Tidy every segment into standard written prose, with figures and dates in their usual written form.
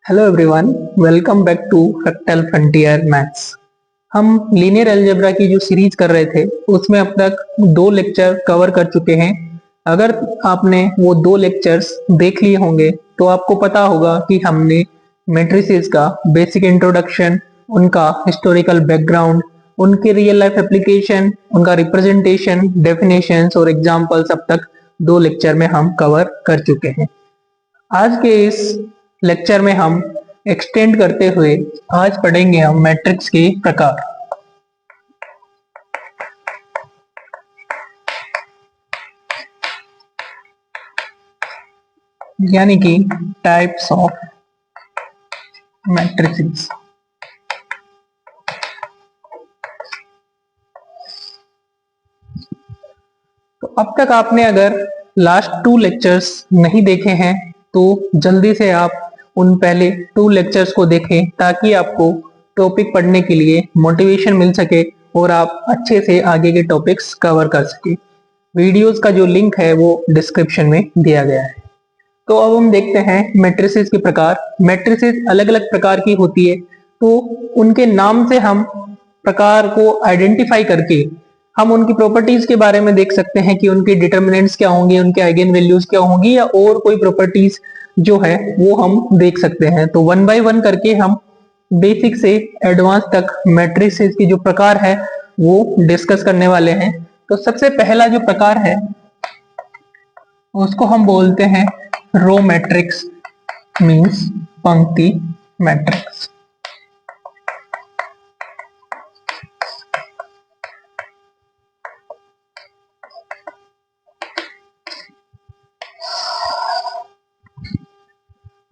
Hello everyone, welcome back to fractal frontier maths. हम linear algebra की जो series कर रहे थे उसमें अब तक दो लेक्चर कवर कर चुके हैं। अगर आपने वो दो लेक्चर्स देख लिए होंगे तो आपको पता होगा कि हमने मैट्रिसेस का बेसिक इंट्रोडक्शन, उनका हिस्टोरिकल बैकग्राउंड, उनके रियल लाइफ एप्लीकेशन, उनका रिप्रेजेंटेशन, डेफिनेशंस और एग्जांपल्स अब तक दो लेक्चर में हम कवर कर चुके हैं। आज के इस लेक्चर में हम एक्सटेंड करते हुए आज पढ़ेंगे हम मैट्रिक्स के प्रकार, यानी कि टाइप्स ऑफ मैट्रिसेस। तो अब तक आपने अगर लास्ट टू लेक्चर्स नहीं देखे हैं तो जल्दी से आप उन पहले टू लेक्चर्स को देखें ताकि आपको टॉपिक पढ़ने के लिए मोटिवेशन मिल सके और आप अच्छे से आगे के टॉपिक्स कवर कर सके। वीडियोस का जो लिंक है वो डिस्क्रिप्शन में दिया गया है। तो अब हम देखते हैं मैट्रिसेस के प्रकार। मैट्रिसेस अलग अलग प्रकार की होती है, तो उनके नाम से हम प्रकार को आइडेंटिफाई करके हम उनकी प्रॉपर्टीज के बारे में देख सकते हैं कि उनके डिटर्मिनेंट्स क्या होंगे, उनके आइगन वैल्यूज क्या होंगी, या और कोई प्रॉपर्टीज जो है वो हम देख सकते हैं। तो वन बाय वन करके हम बेसिक से एडवांस तक मैट्रिसेस की जो प्रकार है वो डिस्कस करने वाले हैं। तो सबसे पहला जो प्रकार है उसको हम बोलते हैं रो मैट्रिक्स, मींस पंक्ति मैट्रिक्स।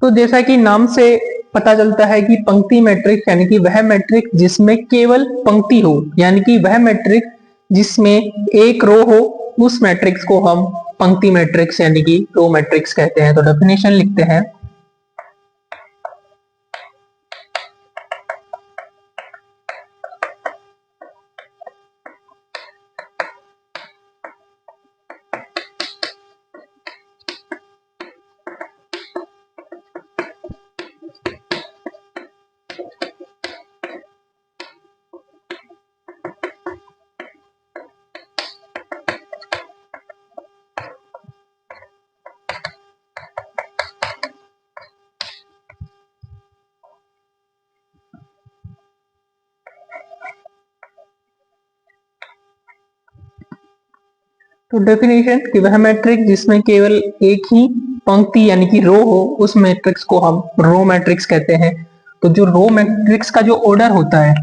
तो जैसा कि नाम से पता चलता है कि पंक्ति मैट्रिक्स यानी कि वह मैट्रिक्स जिसमें केवल पंक्ति हो, यानी कि वह मैट्रिक्स जिसमें एक रो हो, उस मैट्रिक्स को हम पंक्ति मैट्रिक्स यानी कि रो मैट्रिक्स कहते हैं। तो डेफिनेशन लिखते हैं। तो डेफिनेशन कि वह मैट्रिक्स जिसमें केवल एक ही पंक्ति यानी कि रो हो, उस मैट्रिक्स को हम रो मैट्रिक्स कहते हैं। तो जो रो मैट्रिक्स का जो ऑर्डर होता है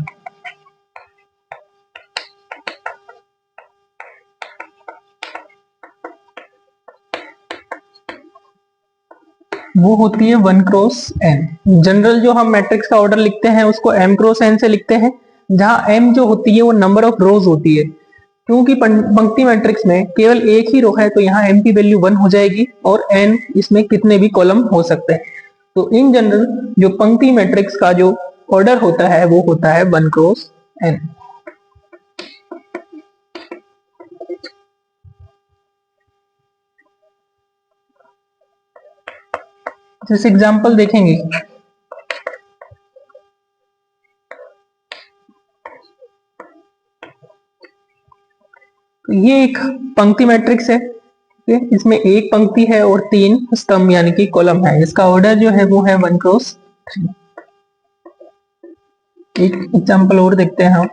वो होती है 1 क्रॉस n। जनरल जो हम मैट्रिक्स का ऑर्डर लिखते हैं उसको m क्रॉस n से लिखते हैं, जहां m जो होती है वो नंबर ऑफ रोज होती है। क्योंकि पंक्ति मैट्रिक्स में केवल एक ही रो है तो यहाँ m की वैल्यू 1 हो जाएगी और n इसमें कितने भी कॉलम हो सकते हैं। तो इन जनरल जो पंक्ति मैट्रिक्स का जो ऑर्डर होता है वो होता है 1 क्रॉस n। जैसे एग्जांपल देखेंगे, तो ये एक पंक्ति मैट्रिक्स है। इसमें एक पंक्ति है और 3 स्तंभ यानी कि कॉलम है। इसका ऑर्डर जो है वो है 1 क्रॉस 3। एक एग्जांपल और देखते हैं हम।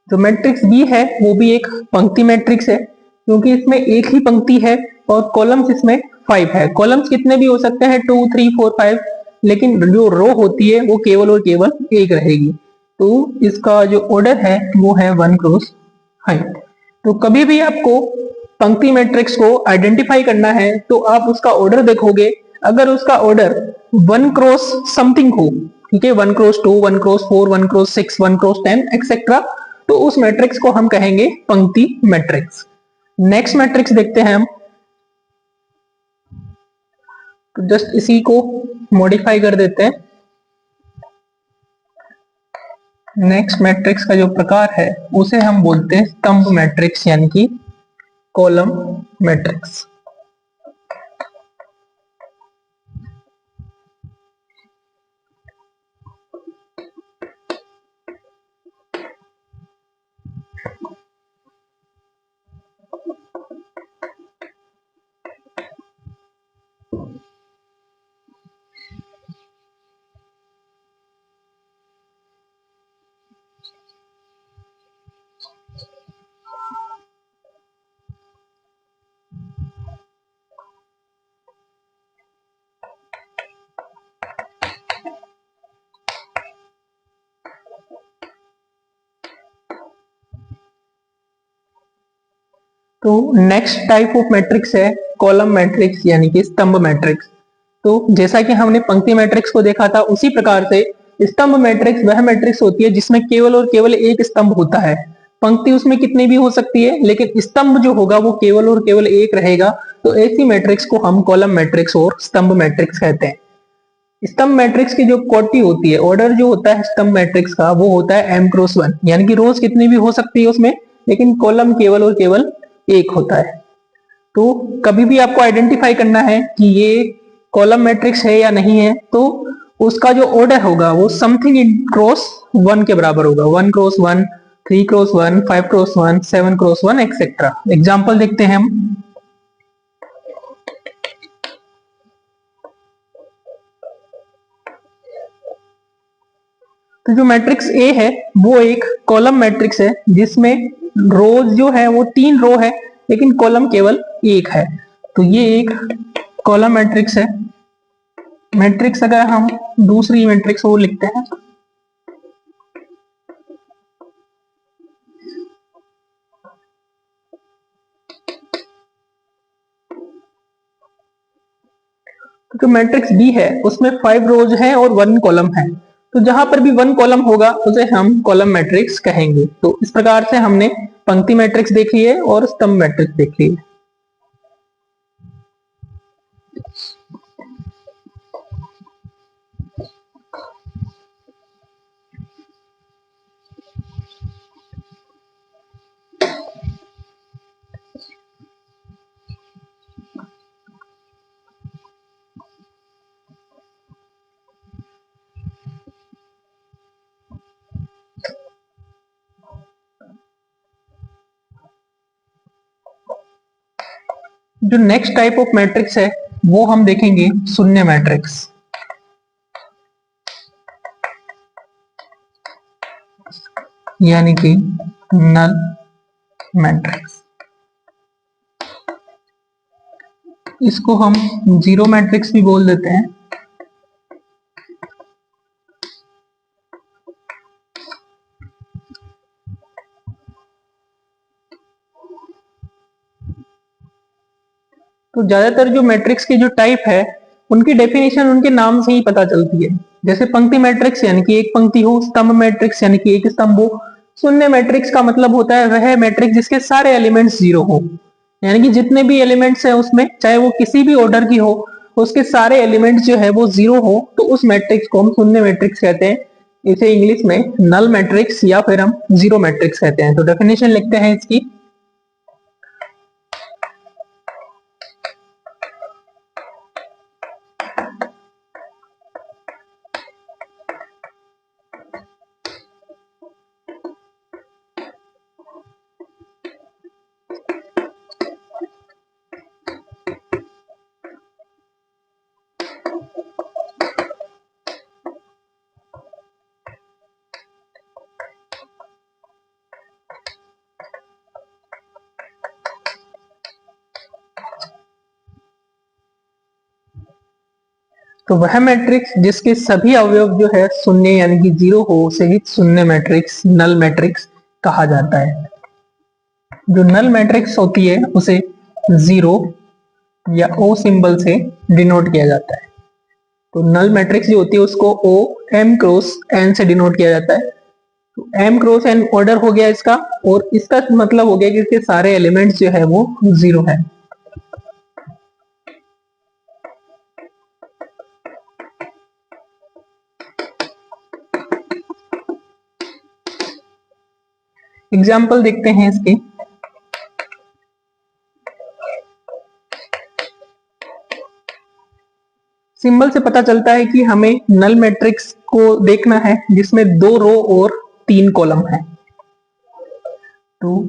जो मैट्रिक्स बी है वो भी एक पंक्ति मैट्रिक्स है, क्योंकि इसमें एक ही पंक्ति है और कॉलम्स इसमें 5 है। कॉलम्स कितने भी हो सकते हैं, 2 3 4 5, लेकिन जो रो होती है वो केवल और केवल एक रहेगी। तो इसका जो ऑर्डर है वो है 1 क्रॉस 5। तो कभी भी आपको पंक्ति मैट्रिक्स को आइडेंटिफाई करना है तो आप उसका ऑर्डर देखोगे। अगर उसका ऑर्डर 1 क्रॉस समथिंग हो, ठीक है, 1 cross 2, 1 cross 4, 1 cross 6, 1 cross 10 etcetera, तो उस मैट्रिक्स को हम कहेंगे पंक्ति मैट्रिक्स। नेक्स्ट मैट्रिक्स देखते हैं हम। तो जस्ट इसी को मॉडिफाई कर देते हैं। नेक्स्ट मैट्रिक्स का जो प्रकार है उसे हम बोलते हैं स्तंभ मैट्रिक्स यानी कि कॉलम मैट्रिक्स। तो नेक्स्ट टाइप ऑफ मैट्रिक्स है कॉलम मैट्रिक्स यानी कि स्तंभ मैट्रिक्स। तो जैसा कि हमने पंक्ति मैट्रिक्स को देखा था, उसी प्रकार से स्तंभ मैट्रिक्स वह मैट्रिक्स होती है जिसमें केवल और केवल एक स्तंभ होता है। पंक्ति उसमें कितनी भी हो सकती है, लेकिन स्तंभ जो होगा वो केवल और केवल एक रहेगा। तो ऐसी मैट्रिक्स को हम कॉलम मैट्रिक्स और स्तंभ मैट्रिक्स कहते हैं। स्तंभ मैट्रिक्स की जो कोटि होती है, ऑर्डर जो होता है स्तंभ मैट्रिक्स का, वो होता है m×1, यानी कि रोज कितनी भी हो सकती है उसमें, लेकिन कॉलम केवल और केवल एक होता है। तो कभी भी आपको आइडेंटिफाई करना है कि ये कॉलम मैट्रिक्स है या नहीं है, तो उसका जो ऑर्डर होगा वो समथिंग इन क्रॉस 1 के बराबर होगा। 1×1, 3×1, 5×1, 7×1 एक्सेट्रा। एग्जाम्पल देखते हैं हम। तो जो मैट्रिक्स ए है वो एक कॉलम मैट्रिक्स है जिसमें रोज जो है वो 3 रो है, लेकिन कॉलम केवल एक है। तो ये एक कॉलम मैट्रिक्स है। मैट्रिक्स अगर हम दूसरी मैट्रिक्स वो लिखते हैं, तो जो मैट्रिक्स बी है उसमें 5 रोज है और 1 कॉलम है। तो जहां पर भी 1 कॉलम होगा उसे हम कॉलम मैट्रिक्स कहेंगे। तो इस प्रकार से हमने पंक्ति मैट्रिक्स देख ली है और स्तंभ मैट्रिक्स देख ली है। जो नेक्स्ट टाइप ऑफ मैट्रिक्स है वो हम देखेंगे शून्य मैट्रिक्स, यानी कि नल मैट्रिक्स। इसको हम जीरो मैट्रिक्स भी बोल देते हैं। तो ज्यादातर जो मैट्रिक्स की जो टाइप है उनकी डेफिनेशन उनके नाम से ही पता चलती है। जैसे पंक्ति मैट्रिक्स यानी कि एक पंक्ति हो, स्तंभ मैट्रिक्स यानी कि एक स्तंभ हो, शून्य मैट्रिक्स का मतलब होता है वह मैट्रिक्स जिसके सारे एलिमेंट्स जीरो हो, यानी कि जितने भी एलिमेंट्स हैं उसमें चाहे वो किसी भी ऑर्डर की हो, उसके सारे एलिमेंट्स जो है वो जीरो हो, तो उस मैट्रिक्स को हम शून्य मैट्रिक्स कहते हैं। इसे इंग्लिश में नल मैट्रिक्स या फिर हम जीरो मैट्रिक्स कहते हैं। तो डेफिनेशन लिखते हैं इसकी। तो वह मैट्रिक्स जिसके सभी अवयव जो है शून्य यानी कि जीरो हो उसे ही शून्य मैट्रिक्स, नल मैट्रिक्स कहा जाता है। जो नल मैट्रिक्स होती है उसे जीरो या ओ सिंबल से डिनोट किया जाता है। तो नल मैट्रिक्स जो होती है उसको ओ m×n से डिनोट किया जाता है। तो m×n ऑर्डर हो गया इसका, और इसका मतलब हो गया कि इसके सारे एलिमेंट्स जो है वो जीरो है। एग्जाम्पल देखते हैं इसके। सिंबल से पता चलता है कि हमें नल मैट्रिक्स को देखना है जिसमें 2 रो और 3 कॉलम है। तो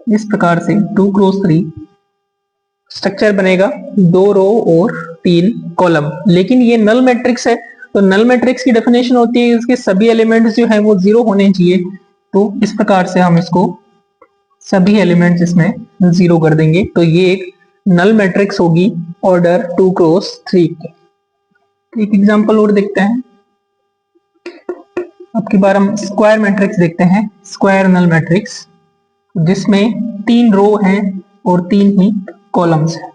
इस प्रकार से 2×3 स्ट्रक्चर बनेगा, 2 रो और 3 कॉलम। लेकिन ये नल मैट्रिक्स है, तो नल मैट्रिक्स की डेफिनेशन होती है इसके सभी एलिमेंट्स जो है वो जीरो होने चाहिए। तो इस प्रकार से हम इसको सभी एलिमेंट्स इसमें जीरो कर देंगे। तो ये एक नल मैट्रिक्स होगी ऑर्डर 2×3 की। एक एग्जांपल और देखते हैं। अब की बार हम स्क्वायर मैट्रिक्स देखते हैं, स्क्वायर नल मैट्रिक्स, जिसमें 3 रो हैं और 3 ही कॉलम्स हैं।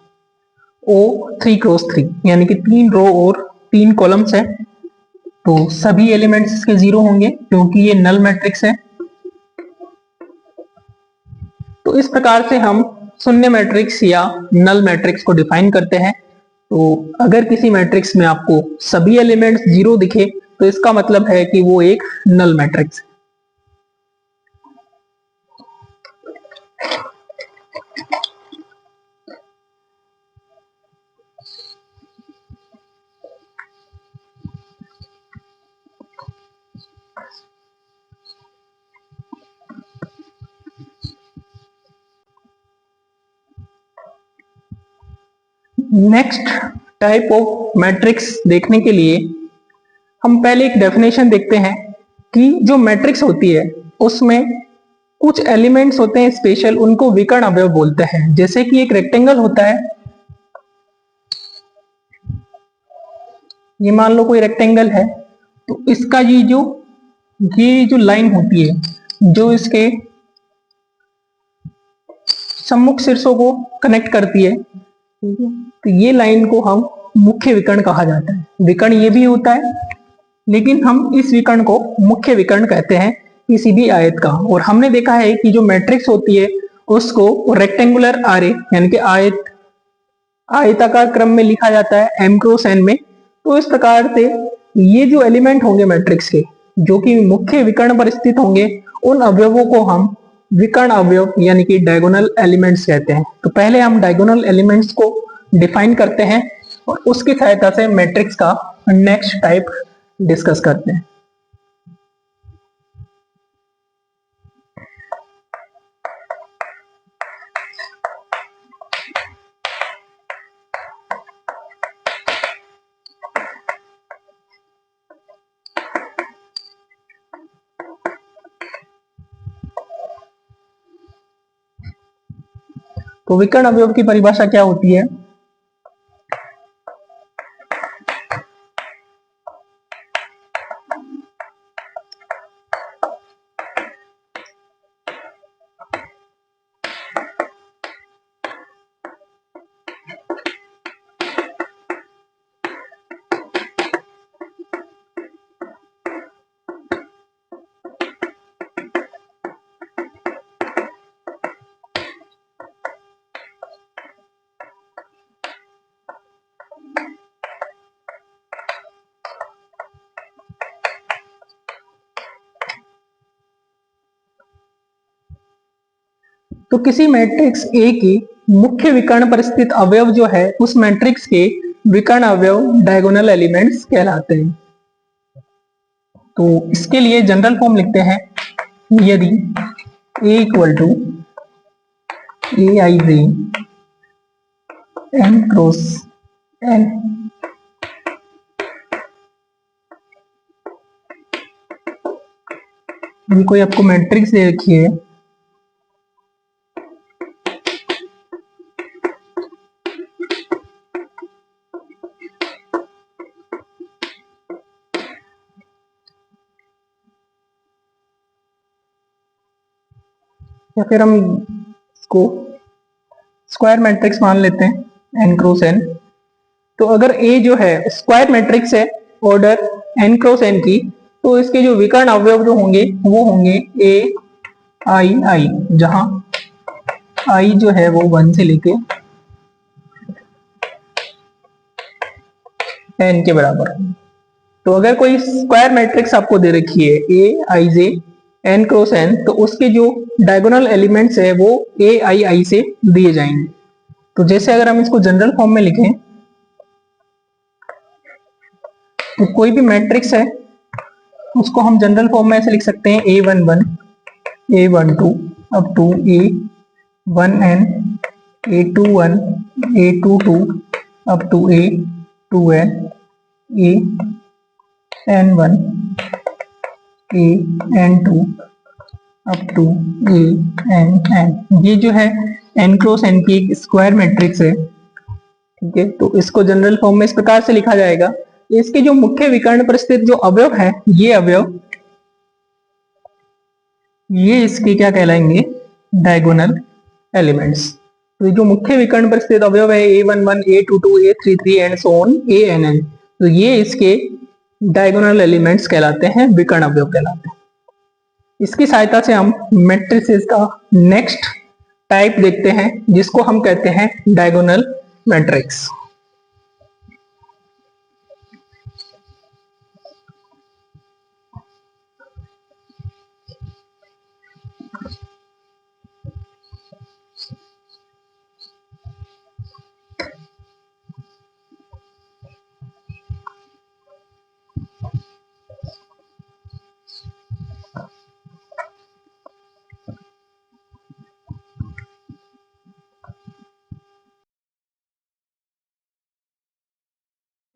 O 3 क्रॉस 3 यानी कि 3 रो और 3 कॉलम्स है, तो सभी एलिमेंट्स इसके 0 होंगे क्योंकि ये नल मैट्रिक्स है। तो इस प्रकार से हम शून्य मैट्रिक्स या नल मैट्रिक्स को डिफाइन करते हैं। तो अगर किसी मैट्रिक्स में आपको सभी एलिमेंट्स 0 दिखे तो इसका मतलब है कि वो एक नल मैट्रिक्स है। नेक्स्ट टाइप ऑफ मैट्रिक्स देखने के लिए हम पहले एक डेफिनेशन देखते हैं कि जो मैट्रिक्स होती है उसमें कुछ एलिमेंट्स होते हैं स्पेशल, उनको विकर्ण अवयव बोलते हैं। जैसे कि एक रेक्टेंगल होता है, ये मान लो कोई रेक्टेंगल है, तो इसका ये जो लाइन होती है जो इसके सम्मुख शीर्षों को कनेक्ट करती है, तो ये लाइन को हम मुख्य विकर्ण कहा जाता है। विकर्ण ये भी होता है, लेकिन हम इस विकर्ण को मुख्य विकर्ण कहते हैं किसी भी आयत का। और हमने देखा है कि जो मैट्रिक्स होती है उसको रेक्टेंगुलर आरे यानी कि आयताकार क्रम में लिखा जाता है m क्रॉस n में। तो इस प्रकार से ये जो एलिमेंट होंगे मैट्रिक्स के जो कि मुख्य विकर्ण पर स्थित होंगे, उन अवयवों को हम विकर्ण अवयव यानी कि डायगोनल एलिमेंट्स कहते हैं। तो पहले हम डायगोनल एलिमेंट्स को डिफाइन करते हैं और उसकी सहायता से मैट्रिक्स का नेक्स्ट टाइप डिस्कस करते हैं। तो विकर्ण अवयव की परिभाषा क्या होती है? तो किसी मैट्रिक्स ए की मुख्य विकर्ण पर स्थित अवयव जो है उस मैट्रिक्स के विकर्ण अवयव डायगोनल एलिमेंट्स कहलाते हैं। तो इसके लिए जनरल फॉर्म लिखते हैं, यदि A equal to A I J n cross n, कोई आपको मैट्रिक्स दे रखी है या फिर हम इसको स्क्वायर मैट्रिक्स मान लेते हैं n क्रॉस n। तो अगर A जो है स्क्वायर मैट्रिक्स है ऑर्डर n क्रॉस n की, तो इसके जो विकर्ण अवयव जो होंगे वो होंगे A I I, जहां I जो है वो 1 से लेके n के बराबर। तो अगर कोई स्क्वायर मैट्रिक्स आपको दे रखी है A I J n cross n, तो उसके जो डायगोनल एलिमेंट्स है वो A I I से दिए जाएंगे। तो जैसे अगर हम इसको जनरल फॉर्म में लिखें, तो कोई भी मैट्रिक्स है उसको हम जनरल फॉर्म में ऐसे लिख सकते हैं A11 A12 up to A1n A21 A22 up to A2n AN1 AN2 up to ANN। ये जो है n क्रॉस n की एक स्क्वायर मैट्रिक्स है, ठीक है। तो इसको जनरल फॉर्म में इस प्रकार से लिखा जाएगा, इसके जो मुख्य विकर्ण पर स्थित जो अवयव है ये अवयव ये इसके क्या कहलाएंगे, डायगोनल एलिमेंट्स। तो जो मुख्य विकर्ण पर स्थित अवयव है A11, A22, A33 and so on ANN, तो ये इसके डायगोनल एलिमेंट्स कहलाते हैं, विकर्ण अवयव कहलाते हैं। इसकी सहायता से हम मैट्रिसेस का नेक्स्ट टाइप देखते हैं, जिसको हम कहते हैं diagonal matrix.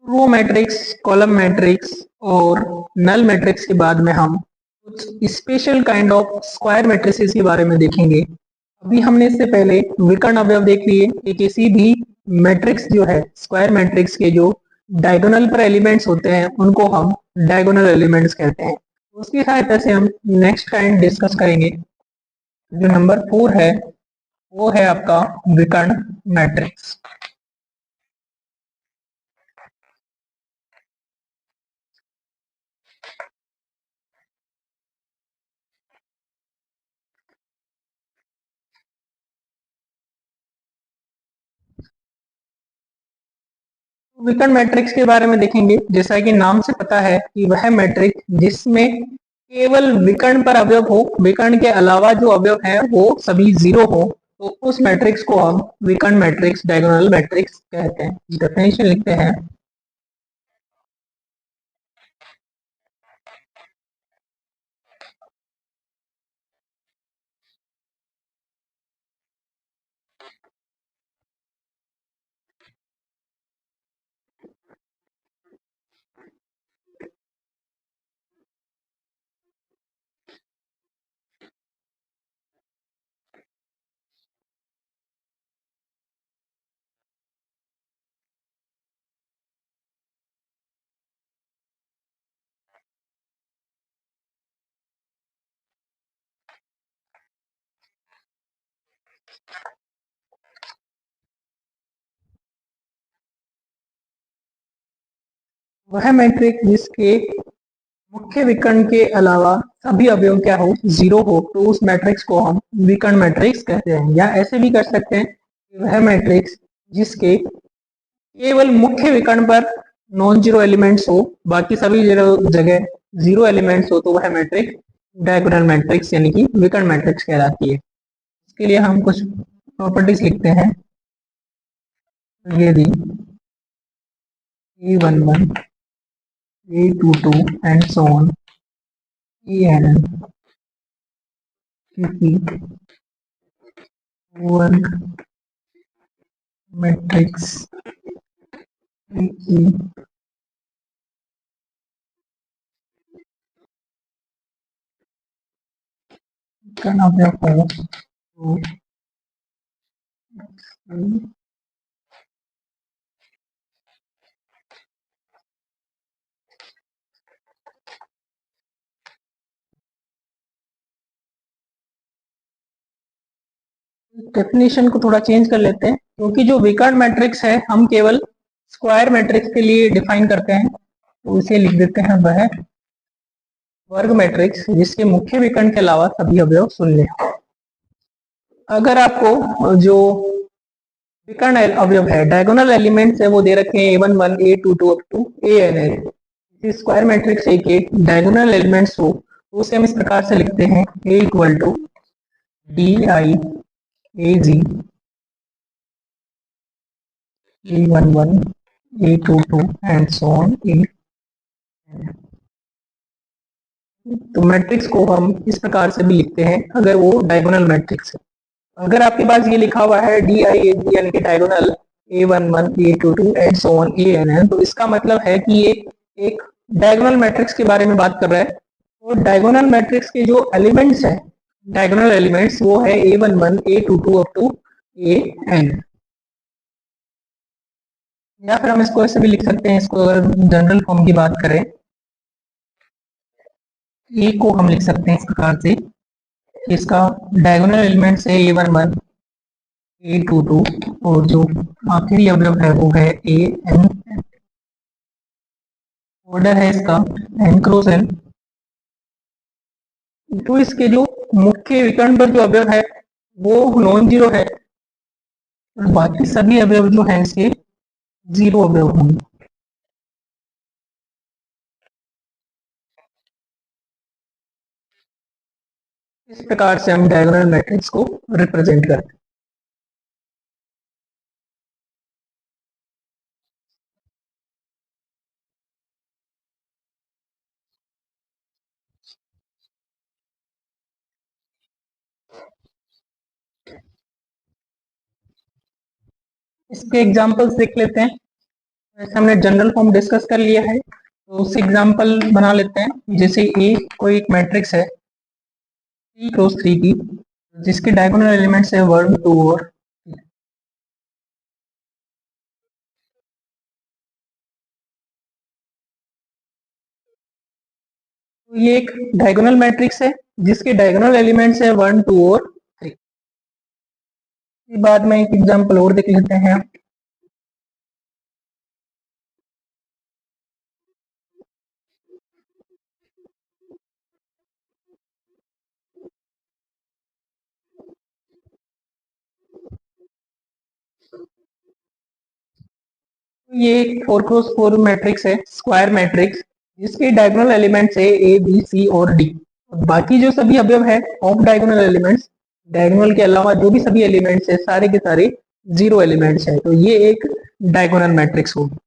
Row matrix, column matrix और नल मैट्रिक्स के बाद में हम कुछ special kind of square matrices के बारे में देखेंगे। अभी हमने इससे पहले विकर्ण अवयव देख लिए कि किसी भी मैट्रिक्स जो है, स्क्वायर मैट्रिक्स के जो डायगोनल पर एलिमेंट्स होते हैं उनको हम डायगोनल एलिमेंट्स कहते हैं। उसकी सहायता से हम नेक्स्ट काइंड डिस्कस करेंगे। जो नंबर 4 है वो है आपका विकर्ण मैट्रिक्स। विकर्ण मैट्रिक्स के बारे में देखेंगे। जैसा कि नाम से पता है कि वह मैट्रिक्स जिसमें केवल विकर्ण पर अवयव हो, विकर्ण के अलावा जो अवयव है वो सभी जीरो हो, तो उस मैट्रिक्स को हम विकर्ण मैट्रिक्स, डायगोनल मैट्रिक्स कहते हैं। डेफिनेशन लिखते हैं। वह मैट्रिक्स जिसके मुख्य विकर्ण के अलावा सभी अवयव क्या हो, जीरो हो, तो उस मैट्रिक्स को हम विकर्ण मैट्रिक्स कहते हैं। या ऐसे भी कर सकते हैं कि वह मैट्रिक्स जिसके केवल मुख्य विकर्ण पर नॉन जीरो एलिमेंट्स हो, बाकी सभी जगह जीरो एलिमेंट्स हो, तो वह मैट्रिक्स डायगोनल मैट्रिक्स यानी कि विकर्ण मैट्रिक्स कहलाती है। इसके लिए हम कुछ प्रॉपर्टीज लिखते हैं। यदि A11, A22 and so on ANN किसी वर्ग मैट्रिक्स की विकर्ण अवयव हो, तो डेफिनेशन को थोड़ा चेंज कर लेते हैं, क्योंकि जो विकर्ण मैट्रिक्स है हम केवल स्क्वायर मैट्रिक्स के लिए डिफाइन करते हैं, तो इसे लिख देते हैं वह वर्ग मैट्रिक्स जिसके मुख्य विकर्ण के अलावा सभी अवयव शून्य। अगर आपको जो विकर्ण अवयव है, डायगोनल एलिमेंट्स है, वो दे रखे हैं A11, A22 up to ANN, square matrix A के डायगोनल एलिमेंट्स हो, तो उसे हम इस प्रकार से लिखते हैं A equal to DI AG A11, A22 and so on A। तो मैट्रिक्स को हम इस प्रकार से भी लिखते हैं अगर वो डायगोनल मैट्रिक्स है। अगर आपके पास ये लिखा हुआ है DIAG यानी कि diagonal A11, A22 and so on ANN, तो इसका मतलब है कि ये एक डायगोनल मैट्रिक्स के बारे में बात कर रहा है। तो डायगोनल मैट्रिक्स के जो एलिमेंट्स हैं, डायगोनल एलिमेंट्स, वो है A11, A22 up to AN। या फिर हम इसको ऐसे भी लिख सकते हैं, इसको अगर जनरल फॉर्म की बात करें, ए को हम लिख सकते हैं इस प्रकार से, इसका डायगोनल एलिमेंट्स है A11, A22 और जो आखिरी अवयव है वो है AN। ऑर्डर है इसका n क्रॉस n। तो इसके जो मुख्य विकर्ण पर जो अवयव है वो नॉन जीरो है, बाकी सभी अवयव जो हैं इसके जीरो अवयव होंगे। इस प्रकार से हम डायगोनल मैट्रिक्स को रिप्रेजेंट करते हैं। इसके एग्जांपल्स देख लेते हैं। वैसे हमने जनरल फॉर्म डिस्कस कर लिया है, तो उससे एग्जांपल बना लेते हैं। जैसे ए कोई एक मैट्रिक्स है 3 क्रॉस 3 की, जिसके डायगोनल एलिमेंट्स है 1 2 और 3। तो ये एक डायगोनल मैट्रिक्स है जिसके डायगोनल एलिमेंट्स है 1 2 और 3। बाद में एक एग्जांपल और देख लेते हैं। ये एक 4 क्रॉस 4 मैट्रिक्स है, स्क्वायर मैट्रिक्स, जिसके डायगोनल एलिमेंट्स है ए बी सी और डी। बाकी जो सभी अवयव है ऑफ डायगोनल एलिमेंट्स, डायगोनल के अलावा जो भी सभी एलिमेंट्स है सारे के सारे जीरो एलिमेंट्स है। तो ये एक डायगोनल मैट्रिक्स होगी।